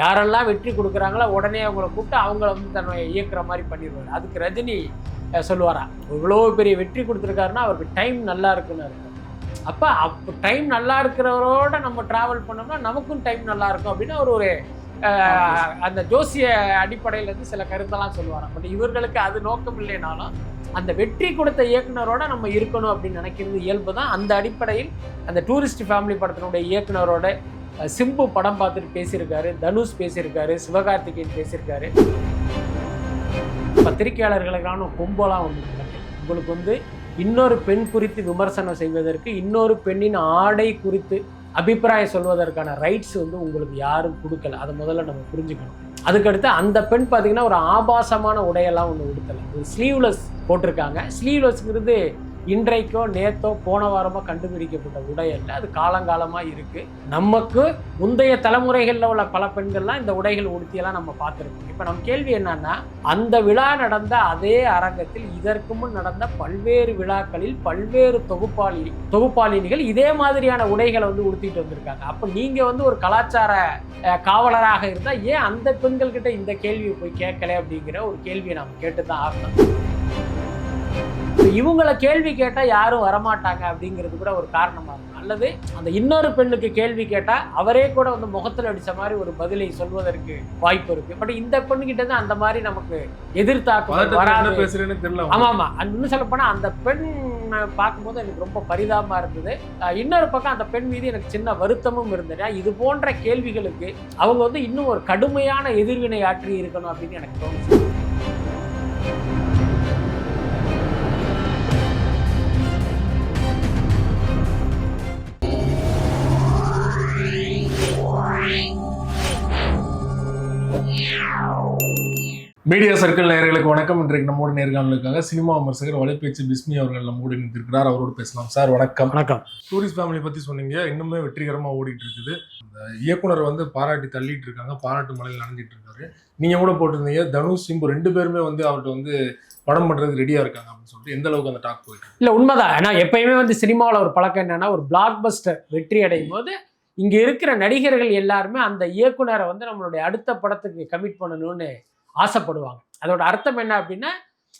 யாரெல்லாம் வெற்றி கொடுக்குறாங்களோ உடனே அவங்கள கூப்பிட்டு அவங்கள வந்து தன்னை இயக்குற மாதிரி பண்ணிடுவார். அதுக்கு ரஜினி சொல்லுவாரா, இவ்வளோ பெரிய வெற்றி கொடுத்துருக்காருன்னா அவருக்கு டைம் நல்லா இருக்குன்னு இருக்கும். அப்போ டைம் நல்லா இருக்கிறவரோட நம்ம ட்ராவல் பண்ணோம்னா நமக்கும் டைம் நல்லா இருக்கும் அப்படின்னு அவர் ஒரு அந்த ஜோசிய அடிப்படையில் இருந்து சில கருத்தெல்லாம் சொல்லுவாராம். பட் இவர்களுக்கு அது நோக்கம் இல்லைனாலும் அந்த வெற்றி கொடுத்த இயக்குனரோட நம்ம இருக்கணும் அப்படின்னு நினைக்கிறது இயல்பு தான். அந்த அடிப்படையில் அந்த டூரிஸ்ட் ஃபேமிலி படத்தினுடைய இயக்குனரோட சிம்பு படம் பார்த்துட்டு பேசியிருக்காரு, தனுஷ் பேசியிருக்காரு, சிவகார்த்திகேயன் பேசியிருக்காரு. பத்திரிகையாளர்களுக்கான கும்பலாம் ஒன்று உங்களுக்கு வந்து இன்னொரு பெண் குறித்து விமர்சனம் செய்வதற்கு, இன்னொரு பெண்ணின் ஆடை குறித்து அபிப்பிராயம் சொல்வதற்கான ரைட்ஸ் வந்து உங்களுக்கு யாரும் கொடுக்கல. அதை முதல்ல நம்ம புரிஞ்சுக்கணும். அதுக்கடுத்து அந்த பெண் பார்த்தீங்கன்னா ஒரு ஆபாசமான உடையெல்லாம் ஒன்று உடுத்தலை, ஒரு ஸ்லீவ்லெஸ் போட்டிருக்காங்க. ஸ்லீவ்லெஸ்ங்கிறது இன்றைக்கோ நேத்தோ போன வாரமோ கண்டுபிடிக்கப்பட்ட உடை அல்ல, அது காலங்காலமாக இருக்குது. நமக்கு முந்தைய தலைமுறைகளில் உள்ள பல பெண்கள்லாம் இந்த உடைகள் உடுத்தியெல்லாம் நம்ம பார்த்துருக்கோம். இப்போ நம்ம கேள்வி என்னன்னா, அந்த விழா நடந்த அதே அரங்கத்தில் இதற்கு முன் நடந்த பல்வேறு விழாக்களில் பல்வேறு தொகுப்பாளினிகள் இதே மாதிரியான உடைகளை வந்து உடுத்திட்டு வந்திருக்காங்க. அப்போ நீங்கள் வந்து ஒரு கலாச்சார காவலராக இருந்தால் ஏன் அந்த பெண்கள்கிட்ட இந்த கேள்வியை போய் கேட்கல அப்படிங்கிற ஒரு கேள்வியை நாம் கேட்டு தான் ஆகணும். இவங்களை கேள்வி கேட்டால் யாரும் வரமாட்டாங்க அப்படிங்கிறது கூட ஒரு காரணமாக இருக்கும். அல்லது அந்த இன்னொரு பெண்ணுக்கு கேள்வி கேட்டால் அவரே கூட வந்து முகத்தில் அடித்த மாதிரி ஒரு பதிலை சொல்வதற்கு வாய்ப்பு இருக்கு. பட் இந்த பெண்ணுகிட்ட இருந்து அந்த மாதிரி நமக்கு எதிர்த்தாக்கம் வராது. ஆமாம், இன்னும் சொல்ல போனால் அந்த பெண் பார்க்கும்போது எனக்கு ரொம்ப பரிதாபமாக இருந்தது. இன்னொரு பக்கம் அந்த பெண் மீது எனக்கு சின்ன வருத்தமும் இருந்தது. இது போன்ற கேள்விகளுக்கு அவங்க வந்து இன்னும் ஒரு கடுமையான எதிர்வினை ஆற்றி இருக்கணும் அப்படின்னு எனக்கு தோணுச்சு. மீடியா சர்க்கிள் நேயர்களுக்கு வணக்கம். இன்றைக்கு நம்மோட நேர்காணலுக்காக சினிமா விமர்சகர் வலைப்பேச்சு பிஸ்மி அவர்கள் நம்மோடு இணைந்திருக்கிறார். அவரோடு பேசலாம். சார் வணக்கம். வணக்கம். டூரிஸ்ட் ஃபேமிலி பத்தி சொன்னீங்க, இன்னுமே வெற்றிகரமாக ஓடிட்டு இருக்குது. அந்த இயக்குனர் வந்து பாராட்டி தள்ளிட்டு இருக்காங்க, பாராட்டு மலையில் நடந்துட்டு இருக்காரு. நீங்க கூட போட்டிருந்தீங்க தனுஷ் சிம்பு 2 பேருமே வந்து அவர்கிட்ட வந்து படம் பண்றதுக்கு ரெடியா இருக்காங்க அப்படின்னு சொல்லிட்டு. எந்த அளவுக்கு அந்த டாக் போயிட்டு? இல்லை, உண்மைதான். ஏன்னா எப்பயுமே வந்து சினிமாவில் ஒரு பழக்கம் என்னன்னா, ஒரு பிளாக் பஸ்டர் வெற்றி அடையும் போது இங்கே இருக்கிற நடிகர்கள் எல்லாருமே அந்த இயக்குனரை வந்து நம்மளுடைய அடுத்த படத்துக்கு கமிட் பண்ணணும்னு ஆசைப்படுவாங்க. அதோட அர்த்தம் என்ன அப்படின்னா,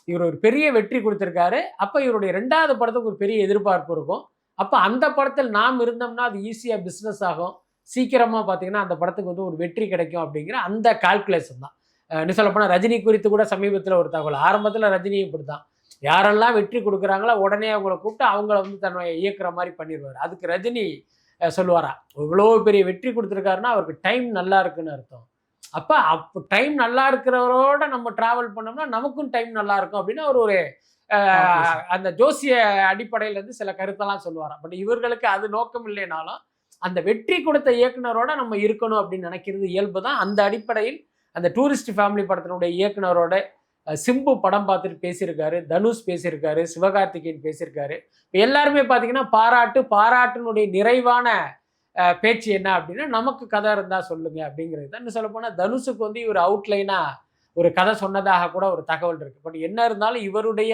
இவர் ஒரு பெரிய வெற்றி கொடுத்துருக்காரு, அப்போ இவருடைய 2வது படத்துக்கு ஒரு பெரிய எதிர்பார்ப்பு இருக்கும். அப்போ அந்த படத்தில் நாம் இருந்தோம்னா அது ஈஸியாக பிஸ்னஸ் ஆகும், சீக்கிரமாக பார்த்தீங்கன்னா அந்த படத்துக்கு வந்து ஒரு வெற்றி கிடைக்கும் அப்படிங்கிற அந்த கால்குலேஷன் தான். இன்னும் சொல்லப்போனால் ரஜினி குறித்து கூட சமீபத்தில் ஒரு தகவல், ஆரம்பத்தில் ரஜினி இப்படி தான், யாரெல்லாம் வெற்றி கொடுக்குறாங்களோ உடனே அவங்கள கூப்பிட்டு அவங்கள வந்து தன்னை இயக்குற மாதிரி பண்ணிடுவார். அதுக்கு ரஜினி சொல்லுவாரா, இவ்வளோ பெரிய வெற்றி கொடுத்துருக்காருன்னா அவருக்கு டைம் நல்லா இருக்குன்னு அர்த்தம். அப்போ டைம் நல்லா இருக்கிறவரோட நம்ம ட்ராவல் பண்ணோம்னா நமக்கும் டைம் நல்லா இருக்கும் அப்படின்னு அவர் ஒரு அந்த ஜோசிய அடிப்படையில் இருந்து சில கருத்தெல்லாம் சொல்லுவாராம். பட் இவர்களுக்கு அது நோக்கம் இல்லைனாலும் அந்த வெற்றி கொடுத்த இயக்குனரோட நம்ம இருக்கணும் அப்படின்னு நினைக்கிறது இயல்பு தான். அந்த அடிப்படையில் அந்த டூரிஸ்ட் ஃபேமிலி படத்தினுடைய இயக்குனரோட சிம்பு படம் பார்த்துட்டு பேசியிருக்காரு, தனுஷ் பேசியிருக்காரு, சிவகார்த்திகேயன் பேசியிருக்காரு. எல்லாருமே பார்த்தீங்கன்னா பாராட்டினுடைய நிறைவான பேச்சு என்ன அப்படின்னா, நமக்கு கதை இருந்தால் சொல்லுங்க அப்படிங்கிறது தான். இன்னும் சொல்லப்போனால் தனுஷுக்கு வந்து இவர் அவுட்லைனாக ஒரு கதை சொன்னதாக கூட ஒரு தகவல் இருக்குது. பட் என்ன இருந்தாலும் இவருடைய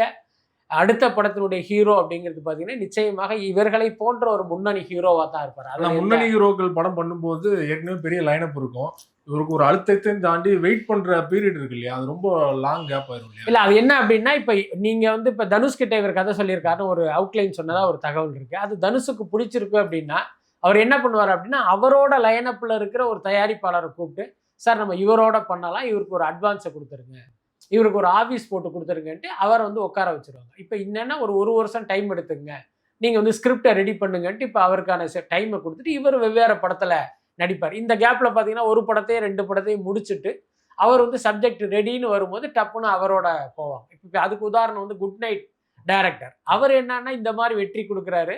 அடுத்த படத்தினுடைய ஹீரோ அப்படிங்கிறது பார்த்தீங்கன்னா நிச்சயமாக இவர்களை போன்ற ஒரு முன்னணி ஹீரோவாக தான் இருப்பார். அதில் முன்னணி ஹீரோக்கள் படம் பண்ணும்போது ஏற்கனவே பெரிய லைனப் இருக்கும். இவருக்கு ஒரு அழுத்தத்தையும் தாண்டி வெயிட் பண்ணுற பீரியட் இருக்கு இல்லையா, அது ரொம்ப லாங் கேப் ஆயிரும் இல்லையா? இல்லை, அது என்ன அப்படின்னா, இப்போ நீங்கள் வந்து இப்போ தனுஷ் கிட்ட இவர் கதை சொல்லியிருக்காருன்னு ஒரு அவுட்லைன் சொன்னதாக ஒரு தகவல் இருக்குது. அது தனுஷுக்கு பிடிச்சிருக்கு அப்படின்னா அவர் என்ன பண்ணுவார் அப்படின்னா, அவரோட லைனப்பில் இருக்கிற ஒரு தயாரிப்பாளரை கூப்பிட்டு, சார் நம்ம இவரோட பண்ணலாம், இவருக்கு ஒரு அட்வான்ஸை கொடுத்துருங்க, இவருக்கு ஒரு ஆஃபீஸ் போட்டு கொடுத்துருங்கன்ட்டு அவரை வந்து உட்கார வச்சுருவாங்க. இப்போ என்னென்னா ஒரு வருஷம் டைம் எடுத்துங்க, நீங்கள் வந்து ஸ்கிரிப்டை ரெடி பண்ணுங்கன்ட்டு இப்போ அவருக்கான டைமை கொடுத்துட்டு இவர் வெவ்வேறு படத்தில் நடிப்பார். இந்த கேப்பில் பார்த்தீங்கன்னா ஒரு படத்தையும் 2 படத்தையும் முடிச்சுட்டு அவர் வந்து சப்ஜெக்ட் ரெடின்னு வரும்போது டப்புன்னு அவரோட போவாங்க. இப்போ அதுக்கு உதாரணம் வந்து குட் நைட் டைரக்டர். அவர் என்னன்னா இந்த மாதிரி வெற்றி கொடுக்குறாரு,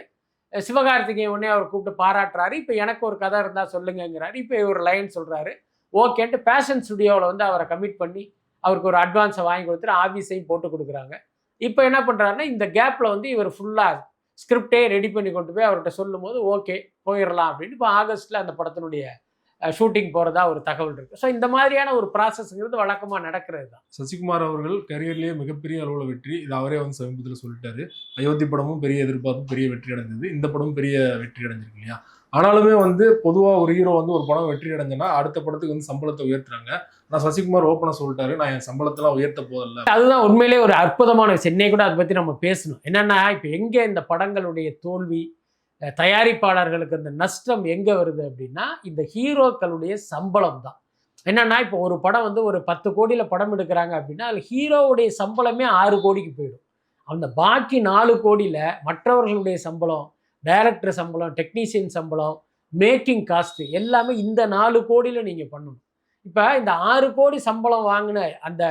சிவகார்த்திகேயன் உடனே அவர் கூப்பிட்டு பாராட்டுறாரு, இப்போ எனக்கு ஒரு கதை இருந்தால் சொல்லுங்கிறாரு. இப்போ ஒரு லைன் சொல்கிறாரு, ஓகேன்ட்டு பேஷன் ஸ்டுடியோவில் வந்து அவரை கமிட் பண்ணி அவருக்கு ஒரு அட்வான்ஸை வாங்கி கொடுத்துட்டு ஆஃபீஸையும் போட்டு கொடுக்குறாங்க. இப்போ என்ன பண்ணுறாருன்னா, இந்த கேப்பில் வந்து இவர் ஃபுல்லாக ஸ்கிரிப்டே ரெடி பண்ணி கொண்டு போய் அவர்கிட்ட சொல்லும் போது ஓகே போயிடலாம் அப்படின்னு இப்போ ஆகஸ்ட்டில் அந்த படத்தினுடைய ஷூட்டிங் போகிறதா ஒரு தகவல் இருக்குது. ஸோ இந்த மாதிரியான ஒரு ப்ராசஸ்ங்கிறது வழக்கமாக நடக்கிறது தான். சசிகுமார் அவர்கள் கரியர்லேயே மிகப்பெரிய அளவில் வெற்றி, இது அவரே வந்து சமீபத்தில் சொல்லிட்டாரு. அயோத்தி படமும் பெரிய எதிர்பார்ப்பு, பெரிய வெற்றி அடைஞ்சது. இந்த படமும் பெரிய வெற்றி அடைஞ்சிருக்கு இல்லையா? ஆனாலுமே வந்து பொதுவா ஒரு ஹீரோ வந்து ஒரு படம் வெற்றி அடைஞ்சனா அடுத்த படத்துக்கு வந்து சம்பளத்தை உயர்த்துறாங்க. ஆனா சசிகுமார் ஓப்பனா சொல்லிட்டாரு, நான் என் சம்பளத்தெல்லாம் உயர்த்த போதில்ல. அதுதான் உண்மையிலேயே ஒரு அற்புதமான விஷயம். இன்னைக்கு கூட அதை பத்தி நம்ம பேசணும். என்னன்னா இப்ப எங்க இந்த படங்களுடைய தோல்வி, தயாரிப்பாளர்களுக்கு இந்த நஷ்டம் எங்க வருது அப்படின்னா இந்த ஹீரோக்களுடைய சம்பளம் தான். என்னன்னா இப்போ ஒரு படம் வந்து ஒரு 10 கோடியில படம் எடுக்கிறாங்க அப்படின்னா அதுல ஹீரோவுடைய சம்பளமே 6 கோடிக்கு போயிடும். அந்த பாக்கி 4 கோடியில மற்றவர்களுடைய சம்பளம், டைரக்டர் சம்பளம், டெக்னீஷியன் சம்பளம், மேக்கிங் காஸ்ட் எல்லாமே இந்த 4 கோடியில நீங்க பண்ணணும். இப்ப இந்த 6 கோடி சம்பளம் வாங்கின அந்த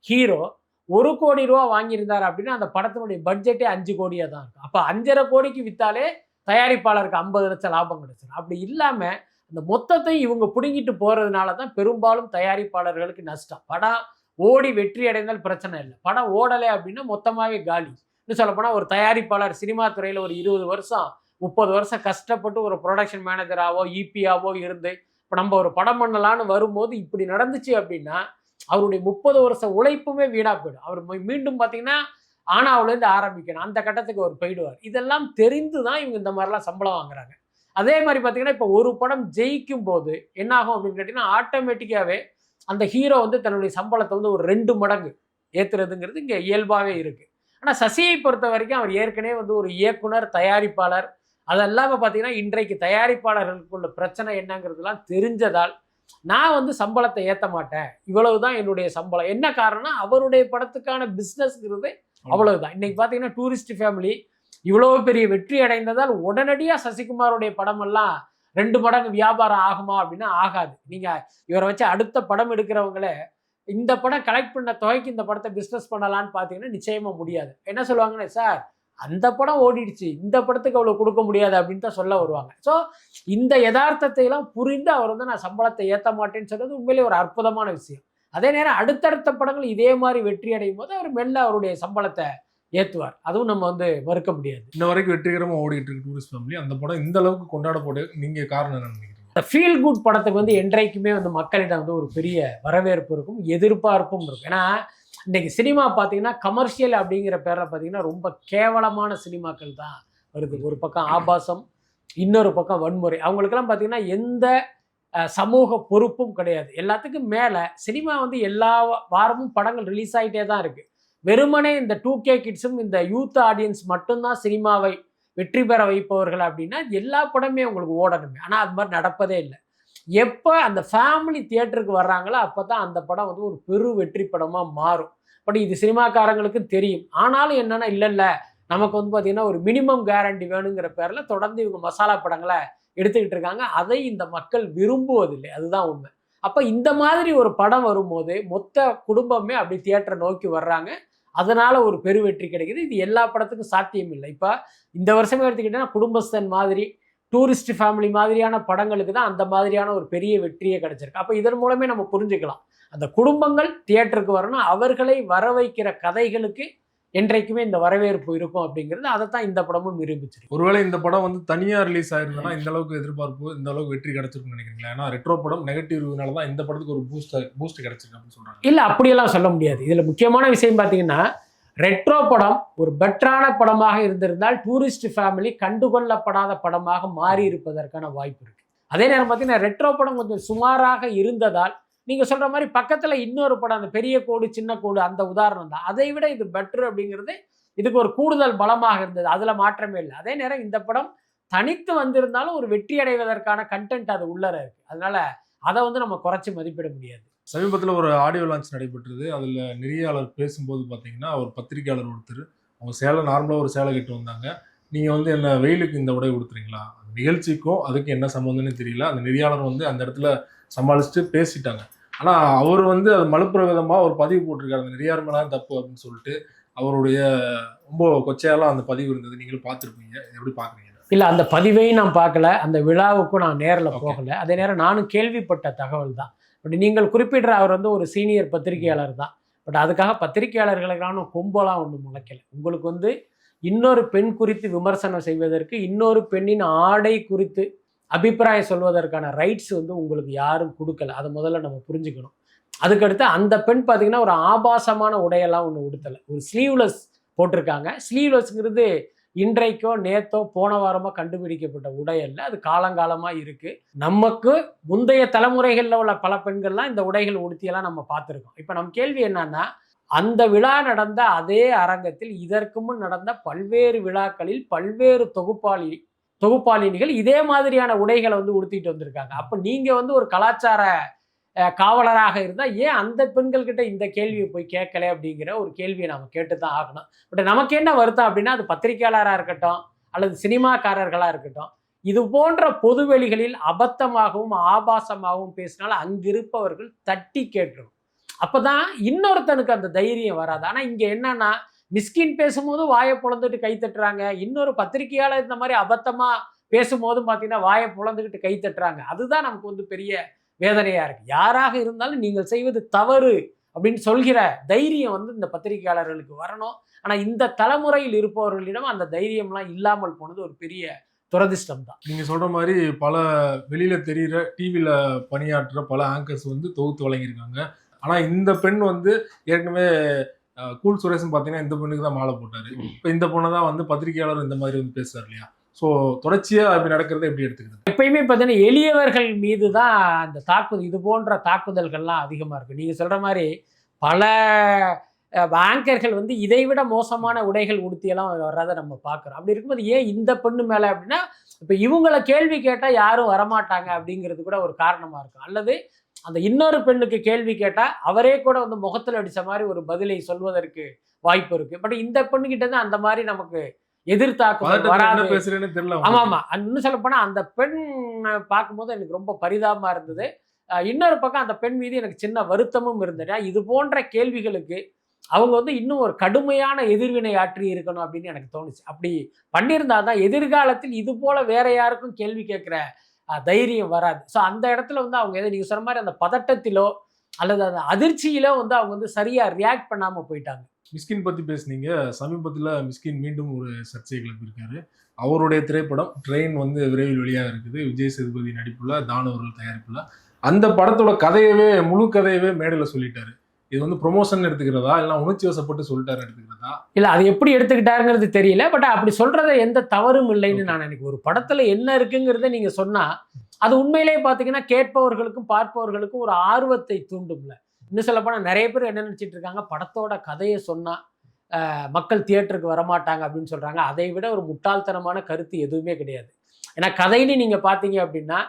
ஹீரோ 1 கோடி ரூபா வாங்கியிருந்தார் அப்படின்னா அந்த படத்தினுடைய பட்ஜெட்டே 5 கோடியா தான் இருக்கும். அப்ப 5.5 கோடிக்கு வித்தாலே தயாரிப்பாளருக்கு 50 லட்சம் லாபம் கிடைச்சிடும். அப்படி இல்லாம அந்த மொத்தத்தையும் இவங்க பிடுங்கிட்டு போறதுனால தான் பெரும்பாலும் தயாரிப்பாளர்களுக்கு நஷ்டம். படம் ஓடி வெற்றி அடைந்தால் பிரச்சனை இல்லை. படம் ஓடலை அப்படின்னா மொத்தமாவே காலி. இன்னும் சொல்ல போனா ஒரு தயாரிப்பாளர் சினிமா துறையில ஒரு 20 வருஷம் 30 வருஷம் கஷ்டப்பட்டு ஒரு ப்ரொடக்ஷன் மேனேஜராவோ இபியாவோ இருந்து இப்போ நம்ம ஒரு படம் பண்ணலான்னு வரும்போது இப்படி நடந்துச்சு அப்படின்னா அவருடைய 30 வருஷம் உழைப்புமே வீணா போயிடும். அவர் மீண்டும் பார்த்தீங்கன்னா ஆனாவிலேருந்து ஆரம்பிக்கணும். அந்த கட்டத்துக்கு அவர் போயிடுவார். இதெல்லாம் தெரிந்து தான் இவங்க இந்த மாதிரிலாம் சம்பளம் வாங்குறாங்க. அதே மாதிரி பார்த்தீங்கன்னா இப்போ ஒரு படம் ஜெயிக்கும் போது என்ன ஆகும் அப்படின்னு கேட்டிங்கன்னா ஆட்டோமேட்டிக்காகவே அந்த ஹீரோ வந்து தன்னுடைய சம்பளத்தை வந்து ஒரு 2 மடங்கு ஏற்றுறதுங்கிறது இங்கே இயல்பாகவே இருக்குது. ஆனால் சசியை பொறுத்த வரைக்கும் அவர் ஏற்கனவே வந்து ஒரு இயக்குனர், தயாரிப்பாளர், அதெல்லாம பார்த்தீங்கன்னா இன்றைக்கு தயாரிப்பாளர்களுக்குள்ள பிரச்சனை என்னங்கிறதுலாம் தெரிஞ்சதால் நான் வந்து சம்பளத்தை ஏற்ற மாட்டேன், இவ்வளவுதான் என்னுடைய சம்பளம். என்ன காரணம்னா அவருடைய படத்துக்கான பிஸ்னஸ்ங்கிறது அவ்வளவுதான். இன்னைக்கு பார்த்தீங்கன்னா டூரிஸ்ட் ஃபேமிலி இவ்வளவு பெரிய வெற்றி அடைந்ததால் உடனடியாக சசிகுமாரோடைய படமெல்லாம் 2 மடங்கு வியாபாரம் ஆகுமா அப்படின்னா ஆகாது. நீங்க இவரை வச்சு அடுத்த படம் எடுக்கிறவங்களே இந்த படம் கலெக்ட் பண்ண தொகைக்கு இந்த படத்தை பிஸ்னஸ் பண்ணலான்னு பார்த்தீங்கன்னா நிச்சயமா முடியாது. என்ன சொல்லுவாங்கன்னா, சார் அந்த படம் ஓடிடுச்சு, இந்த படத்துக்கு அவ்வளோ கொடுக்க முடியாது அப்படின்னு தான் சொல்ல வருவாங்க. ஸோ இந்த யதார்த்தத்தை எல்லாம் புரிந்து அவர் வந்து நான் சம்பளத்தை ஏற்ற மாட்டேன்னு சொல்றது உண்மையிலேயே ஒரு அற்புதமான விஷயம். அதே நேரம் அடுத்தடுத்த படங்கள் இதே மாதிரி வெற்றி அடையும் போது அவர் மெல்ல அவருடைய சம்பளத்தை ஏற்றுவார். அதுவும் நம்ம வந்து மறுக்க முடியாது. இன்ன வரைக்கும் வெற்றிகரமாக ஓடிட்டு இருக்கு டூரிஸ்ட் ஃபேமிலி. அந்த படம் இந்த அளவுக்கு கொண்டாடப்பட நீங்க காரணம் என்ன நினைக்கிறீங்க? இந்த ஃபீல் குட் படத்துக்கு வந்து என்றைக்குமே வந்து மக்களிடம் வந்து ஒரு பெரிய வரவேற்பு இருக்கும், எதிர்பார்ப்பும் இருக்கும். ஏன்னா இன்னைக்கு சினிமா பார்த்தீங்கன்னா கமர்ஷியல் அப்படிங்கிற பேரில் பார்த்தீங்கன்னா ரொம்ப கேவலமான சினிமாக்கள் தான் வருது. ஒரு பக்கம் ஆபாசம், இன்னொரு பக்கம் வன்முறை. அவங்களுக்கெல்லாம் பார்த்தீங்கன்னா எந்த சமூக பொறுப்பும் கிடையாது. எல்லாத்துக்கும் மேலே சினிமா வந்து எல்லா வாரமும் படங்கள் ரிலீஸ் ஆகிட்டே தான் இருக்குது. வெறுமனே இந்த 2K கிட்ஸும் இந்த யூத் ஆடியன்ஸ் மட்டும்தான் சினிமாவை வெற்றி பெற வைப்பவர்கள் அப்படின்னா எல்லா படமே உங்களுக்கு ஓடணுமே. ஆனால் அது மாதிரி நடப்பதே இல்லை. எப்போ அந்த ஃபேமிலி தியேட்டருக்கு வர்றாங்களோ அப்போ தான் அந்த படம் வந்து ஒரு பெரு வெற்றி படமாக மாறும். பட் இது சினிமாக்காரங்களுக்கு தெரியும். ஆனாலும் என்னென்னா இல்லை நமக்கு வந்து பார்த்திங்கன்னா ஒரு மினிமம் கேரண்டி வேணுங்கிற பேரில் தொடர்ந்து இவங்க மசாலா படங்களை எடுத்துக்கிட்டு இருக்காங்க. அதை இந்த மக்கள் விரும்புவதில்லை. அதுதான் உண்மை. அப்போ இந்த மாதிரி ஒரு படம் வரும்போது மொத்த குடும்பமே அப்படி தியேட்டரை நோக்கி வர்றாங்க. அதனால ஒரு பெரு வெற்றி கிடைக்குது. இது எல்லா படத்துக்கும் சாத்தியம் இல்லை. இப்போ இந்த வருஷமே எடுத்துக்கிட்டேன்னா குடும்பஸ்தன் மாதிரி, டூரிஸ்ட் ஃபேமிலி மாதிரியான படங்களுக்கு தான் அந்த மாதிரியான ஒரு பெரிய வெற்றியே கிடைச்சிருக்கு. அப்போ இதன் மூலமே நம்ம புரிஞ்சுக்கலாம், அந்த குடும்பங்கள் தியேட்டருக்கு வரணும், அவர்களை வர வைக்கிற கதைகளுக்கு என்றைக்குமே இந்த வரவேற்பு இருக்கும் அப்படிங்கிறது அதைத்தான் இந்த படமும் நிரூபிச்சிருக்கு. ஒருவேளை இந்த படம் வந்து தனியா ரிலீஸ் ஆயிருந்தா இந்த அளவுக்கு எதிர்பார்ப்பு, இந்த அளவுக்கு வெற்றி கிடைச்சிருக்குன்னு நினைக்கிறீங்களா? ஏன்னா ரெட்ரோ படம் நெகட்டிவ் ரிவ்யூனால தான் இந்த படத்துக்கு ஒரு பூஸ்ட் கிடைச்சிருக்கு அப்படின்னு சொல்றாங்க. இல்ல அப்படியெல்லாம் சொல்ல முடியாது. இதுல முக்கியமான விஷயம் பார்த்தீங்கன்னா ரெட்ரோ படம் ஒரு பெட்டரான படமாக இருந்திருந்தால் டூரிஸ்ட் ஃபேமிலி கண்டுகொள்ளப்படாத படமாக மாறி இருப்பதற்கான வாய்ப்பு இருக்கு. அதே நேரம் பார்த்தீங்கன்னா ரெட்ரோ படம் கொஞ்சம் சுமாராக இருந்ததால் நீங்க சொல்ற மாதிரி பக்கத்துல இன்னொரு படம் அந்த பெரிய கோடு சின்ன கோடு அந்த உதாரணம் தான். அதை விட இது பெட்டர் அப்படிங்கிறது இதுக்கு ஒரு கூடுதல் பலமாக இருந்தது. அதுல மாற்றமே இல்லை. அதே நேரம் இந்த படம் தனித்து வந்திருந்தாலும் ஒரு வெற்றி அடைவதற்கான கண்டென்ட் அது உள்ளர இருக்கு. அதனால அதை வந்து நம்ம குறைச்சி மதிப்பிட முடியாது. சமீபத்தில் ஒரு ஆடியோ லான்ச் நடைபெற்றது. அதில் நெறியாளர் பேசும்போது பார்த்தீங்கன்னா ஒரு பத்திரிகையாளர் ஒருத்தர் அவங்க சேலை நார்மலாக ஒரு சேலை கட்டு வந்தாங்க. நீங்கள் வந்து என்ன வெயிலுக்கு இந்த உடை கொடுத்துறீங்களா, அந்த நிகழ்ச்சிக்கும் அதுக்கு என்ன சம்மந்தம்னு தெரியல. அந்த நெறியாளர் வந்து அந்த இடத்துல சமாளிச்சுட்டு பேசிட்டாங்க. ஆனால் அவர் வந்து அது மலுப்புற விதமாக ஒரு பதிவு போட்டிருக்காரு, அந்த நெறியார் மேலே தப்பு அப்படின்னு சொல்லிட்டு. அவருடைய ரொம்ப கொச்சையெல்லாம் அந்த பதிவு இருந்தது. நீங்களும் பார்த்துருப்பீங்க. எப்படி பார்க்குறீங்க? இல்லை, அந்த பதிவையும் நான் பார்க்கல, அந்த விழாவுக்கும் நான் நேரில் போகலை. அதே நேரம் நானும் கேள்விப்பட்ட தகவல் தான். பட் நீங்கள் குறிப்பிடுற அவர் வந்து ஒரு சீனியர் பத்திரிகையாளர் தான். பட் அதுக்காக பத்திரிகையாளர்களுக்கான கொம்பெல்லாம் ஒன்றும் முளைக்கலை. உங்களுக்கு வந்து இன்னொரு பெண் குறித்து விமர்சனம் செய்வதற்கு, இன்னொரு பெண்ணின் ஆடை குறித்து அபிப்பிராயம் சொல்வதற்கான ரைட்ஸ் வந்து உங்களுக்கு யாரும் கொடுக்கல. அதை முதல்ல நம்ம புரிஞ்சுக்கணும். அதுக்கடுத்து அந்த பெண் பார்த்தீங்கன்னா ஒரு ஆபாசமான உடையெல்லாம் ஒன்று உடுத்தலை, ஒரு ஸ்லீவ்லெஸ் போட்டிருக்காங்க. ஸ்லீவ்லெஸ்ங்கிறது இன்றைக்கோ நேத்தோ போன வாரமோ கண்டுபிடிக்கப்பட்ட உடை அல்ல. அது காலங்காலமா இருக்கு. நமக்கு முந்தைய தலைமுறைகள்ல உள்ள பல பெண்கள்லாம் இந்த உடைகள் உடுத்தியெல்லாம் நம்ம பார்த்திருக்கோம். இப்ப நம்ம கேள்வி என்னன்னா, அந்த விழா நடந்த அதே அரங்கத்தில் இதற்கு முன் நடந்த பல்வேறு விழாக்களில் பல்வேறு தொகுப்பாளினிகள் இதே மாதிரியான உடைகளை வந்து உடுத்திட்டு வந்திருக்காங்க. அப்ப நீங்க வந்து ஒரு கலாச்சார காவலராக இருந்தா ஏன் அந்த பெண்கள் கிட்ட இந்த கேள்வியை போய் கேட்கல அப்படிங்கிற ஒரு கேள்வியை நம்ம கேட்டுதான் ஆகணும். பட் நமக்கு என்ன வருத்தம் அப்படின்னா, அது பத்திரிகையாளரா இருக்கட்டும் அல்லது சினிமாக்காரர்களா இருக்கட்டும், இது போன்ற பொதுவெளிகளில் அபத்தமாகவும் ஆபாசமாகவும் பேசினால் அங்கிருப்பவர்கள் தட்டி கேட்கணும். அப்பதான் இன்னொருத்தனுக்கு அந்த தைரியம் வராது. ஆனா இங்க என்னன்னா, மிஸ்கின் பேசும்போது வாயை பொளந்துட்டு கை தட்டுறாங்க, இன்னொரு பத்திரிகையாளர் இந்த மாதிரி அபத்தமா பேசும்போதும் பார்த்தீங்கன்னா வாயை பொளந்துக்கிட்டு கை தட்டுறாங்க. அதுதான் நமக்கு வந்து பெரிய வேதனையா இருக்கு. யாராக இருந்தாலும் நீங்கள் செய்வது தவறு அப்படின்னு சொல்கிற தைரியம் வந்து இந்த பத்திரிகையாளர்களுக்கு வரணும். ஆனா இந்த தலைமுறையில் இருப்பவர்களிடம் அந்த தைரியம்லாம் இல்லாமல் போனது ஒரு பெரிய துரதிர்ஷ்டம் தான். நீங்க சொல்ற மாதிரி பல வெளியில தெரியிற டிவில பணியாற்றுற பல ஆங்கர்ஸ் வந்து தொகுத்து வழங்கியிருக்காங்க. ஆனா இந்த பெண் வந்து ஏற்கனவே கூல் சுரேஷன் பார்த்தீங்கன்னா இந்த பெண்ணுக்கு தான் மாலை போட்டாரு. இப்போ இந்த பொண்ணை தான் வந்து பத்திரிகையாளர் இந்த மாதிரி வந்து பேசுறாரு இல்லையா? ஸோ தொடர்ச்சியா அப்படி நடக்கிறத எப்படி எடுத்துக்கிறது? எப்பயுமே பார்த்தீங்கன்னா எளியவர்கள் மீது தான் அந்த தாக்குதல், இது போன்ற தாக்குதல்கள்லாம் அதிகமாக இருக்கு. நீங்க சொல்ற மாதிரி பல ஆங்கர்கள் வந்து இதைவிட மோசமான உடைகள் உடுத்தியெல்லாம் வர்றதை நம்ம பார்க்குறோம். அப்படி இருக்கும்போது ஏன் இந்த பெண்ணு மேலே அப்படின்னா, இப்போ இவங்களை கேள்வி கேட்டால் யாரும் வரமாட்டாங்க அப்படிங்கிறது கூட ஒரு காரணமாக இருக்கும். அல்லது அந்த இன்னொரு பெண்ணுக்கு கேள்வி கேட்டால் அவரே கூட வந்து முகத்தில் அடித்த மாதிரி ஒரு பதிலை சொல்வதற்கு வாய்ப்பு இருக்கு. பட் இந்த பெண்ணுகிட்ட தான் அந்த மாதிரி நமக்கு எதிர்த்தாக்குதல் வராது. ஆமா ஆமா, இன்னும் சொல்ல போனா அந்த பெண் பார்க்கும்போது எனக்கு ரொம்ப பரிதாபமா இருந்தது. இன்னொரு பக்கம் அந்த பெண் மீது எனக்கு சின்ன வருத்தமும் இருந்தது. இது போன்ற கேள்விகளுக்கு அவங்க வந்து இன்னும் ஒரு கடுமையான எதிர்வினை ஆற்றி இருக்கணும் அப்படின்னு எனக்கு தோணுச்சு. அப்படி பண்ணியிருந்தாதான் எதிர்காலத்தில் இது போல வேற யாருக்கும் கேள்வி கேட்கிற தைரியம் வராது. ஸோ அந்த இடத்துல வந்து அவங்க எதை நீங்க சொன்ன மாதிரி அந்த பதட்டத்திலோ அல்லது அந்த அதிர்ச்சியிலோ வந்து அவங்க வந்து சரியா ரியாக்ட் பண்ணாம போயிட்டாங்க. மிஸ்கின் பத்தி பேசுனீங்க. சமீபத்தில் மிஸ்கின் மீண்டும் ஒரு சர்ச்சை கிளப்பியிருக்காரு. அவருடைய திரைப்படம் ட்ரெயின் வந்து விரைவில் வெளியாக இருக்குது. விஜய் சேதுபதி நடிப்புல, தானு அவர்கள் தயாரிப்புல. அந்த படத்தோட கதையவே முழு கதையவே மேடையில் சொல்லிட்டாரு. இது வந்து ப்ரொமோஷன் எடுத்துக்கிறதா இல்லை உணர்ச்சி வசப்பட்டு சொல்லிட்டாரு எடுத்துக்கிறதா? இல்லை, அது எப்படி எடுத்துக்கிட்டாருங்கிறது தெரியல. பட் அப்படி சொல்றத எந்த தவறும் இல்லைன்னு நான் நினைக்கிறேன். ஒரு படத்துல என்ன இருக்குங்கிறத நீங்க சொன்னா அது உண்மையிலேயே பார்த்தீங்கன்னா கேட்பவர்களுக்கும் பார்ப்பவர்களுக்கும் ஒரு ஆர்வத்தை தூண்டும்ல. இன்னும் சொல்ல போனால் நிறைய பேர் என்ன நினச்சிட்டு இருக்காங்க, படத்தோட கதையை சொன்னால் மக்கள் தியேட்டருக்கு வரமாட்டாங்க அப்படின்னு சொல்கிறாங்க. அதை விட ஒரு முட்டாள்தனமான கருத்து எதுவுமே கிடையாது. ஏன்னா கதைன்னு நீங்கள் பார்த்தீங்க அப்படின்னா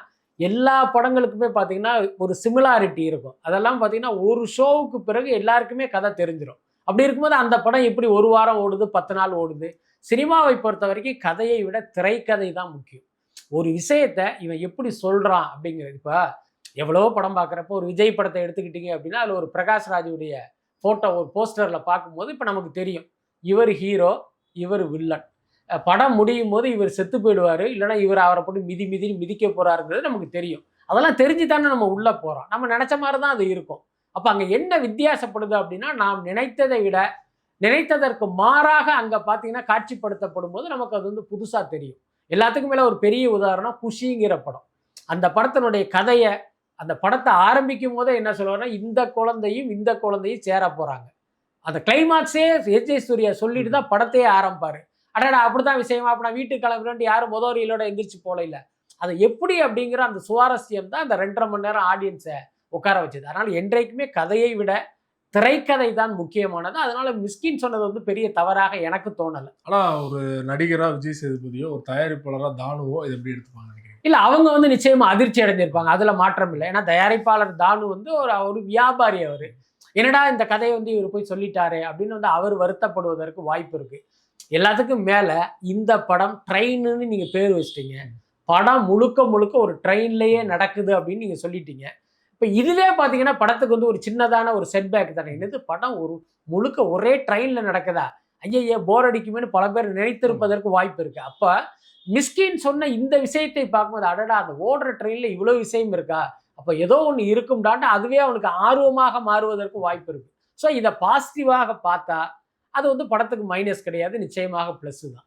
எல்லா படங்களுக்குமே பார்த்தீங்கன்னா ஒரு சிமிலாரிட்டி இருக்கும். அதெல்லாம் பார்த்தீங்கன்னா ஒரு ஷோவுக்கு பிறகு எல்லாருக்குமே கதை தெரிஞ்சிடும். அப்படி இருக்கும்போது அந்த படம் எப்படி ஒரு வாரம் ஓடுது, 10 நாள் ஓடுது? சினிமாவை பொறுத்த வரைக்கும் கதையை விட திரைக்கதை தான் முக்கியம். ஒரு விஷயத்தை இவன் எப்படி சொல்கிறான் அப்படிங்கிறது. இப்போ எவ்வளோ படம் பார்க்குறப்போ ஒரு விஜய் படத்தை எடுத்துக்கிட்டீங்க அப்படின்னா அதில் ஒரு பிரகாஷ் ராஜுடைய ஃபோட்டோ ஒரு போஸ்டரில் பார்க்கும்போது இப்போ நமக்கு தெரியும் இவர் ஹீரோ, இவர் வில்லன். படம் முடியும் போது இவர் செத்து போயிடுவார், இல்லைனா இவர் அவரை போட்டு மிதிக்க போகிறாருங்கிறது நமக்கு தெரியும். அதெல்லாம் தெரிஞ்சு தானே நம்ம உள்ளே போகிறோம். நம்ம நினச்ச மாதிரி தான் அது இருக்கும். அப்போ அங்கே என்ன வித்தியாசப்படுது அப்படின்னா, நாம் நினைத்ததை விட நினைத்ததற்கு மாறாக அங்கே பார்த்தீங்கன்னா காட்சிப்படுத்தப்படும் போது நமக்கு அது வந்து புதுசாக தெரியும். எல்லாத்துக்கும் மேலே ஒரு பெரிய உதாரணம் குஷிங்கிற படம். அந்த படத்தினுடைய கதையை அந்த படத்தை ஆரம்பிக்கும் போதே என்ன சொல்லுவாருன்னா, இந்த குழந்தையும் சேர போகிறாங்க. அந்த கிளைமாக்ஸே எஸ்.ஜே. சூர்யா சொல்லிட்டு தான் படத்தையே ஆரம்பிப்பார். அடடா அப்படிதான் விஷயமா, அப்போ நான் வீட்டுக்கு கிளம்புறேன்ட்டு யாரும் முதல் எந்திரிச்சு போல இல்லை. அது எப்படி அப்படிங்கிற அந்த சுவாரஸ்யம் தான் அந்த 2.5 மணி நேரம் ஆடியன்ஸை உட்கார வச்சது. அதனால் என்றைக்குமே கதையை விட திரைக்கதை தான் முக்கியமானது. அதனால மிஸ்கின் சொன்னது வந்து பெரிய தவறாக எனக்கு தோணலை. ஆனால் ஒரு நடிகராக விஜய் சேதுபதியோ ஒரு தயாரிப்பாளராக தானுவோ இதை எப்படி எடுத்துப்பாங்க? இல்லை, அவங்க வந்து நிச்சயமா அதிர்ச்சி அடைஞ்சிருப்பாங்க. அதில் மாற்றம் இல்லை. ஏன்னா தயாரிப்பாளர் தானு வந்து ஒரு வியாபாரி. அவர் என்னடா இந்த கதையை வந்து இவர் போய் சொல்லிட்டாரு அப்படின்னு வந்து அவர் வருத்தப்படுவதற்கு வாய்ப்பு இருக்கு. எல்லாத்துக்கும் மேலே இந்த படம் ட்ரெயின்னு நீங்கள் பேர் வச்சிட்டீங்க. படம் முழுக்க ஒரு ட்ரெயின்லேயே நடக்குது அப்படின்னு நீங்கள் சொல்லிட்டீங்க. இப்போ இதுவே பார்த்தீங்கன்னா படத்துக்கு வந்து ஒரு சின்னதான ஒரு செட்பேக் தானே. என்னது படம் முழுக்க ஒரே ட்ரெயினில் நடக்குதா, ஐயா போர் அடிக்குமேனு பல பேர் நினைத்திருப்பதற்கு வாய்ப்பு இருக்கு. அப்போ மிஸ்கின் சொன்ன இந்த விஷயத்தை பார்க்கும்போது அடடா அந்த ஓடுற ட்ரெயினில் இவ்வளோ விஷயம் இருக்கா, அப்போ ஏதோ ஒன்று இருக்கும்டான்ட்டு அதுவே அவனுக்கு ஆர்வமாக மாறுவதற்கு வாய்ப்பு இருக்கு. ஸோ இதை பாசிட்டிவாக பார்த்தா அது வந்து படத்துக்கு மைனஸ் கிடையாது, நிச்சயமாக ப்ளஸ் தான்.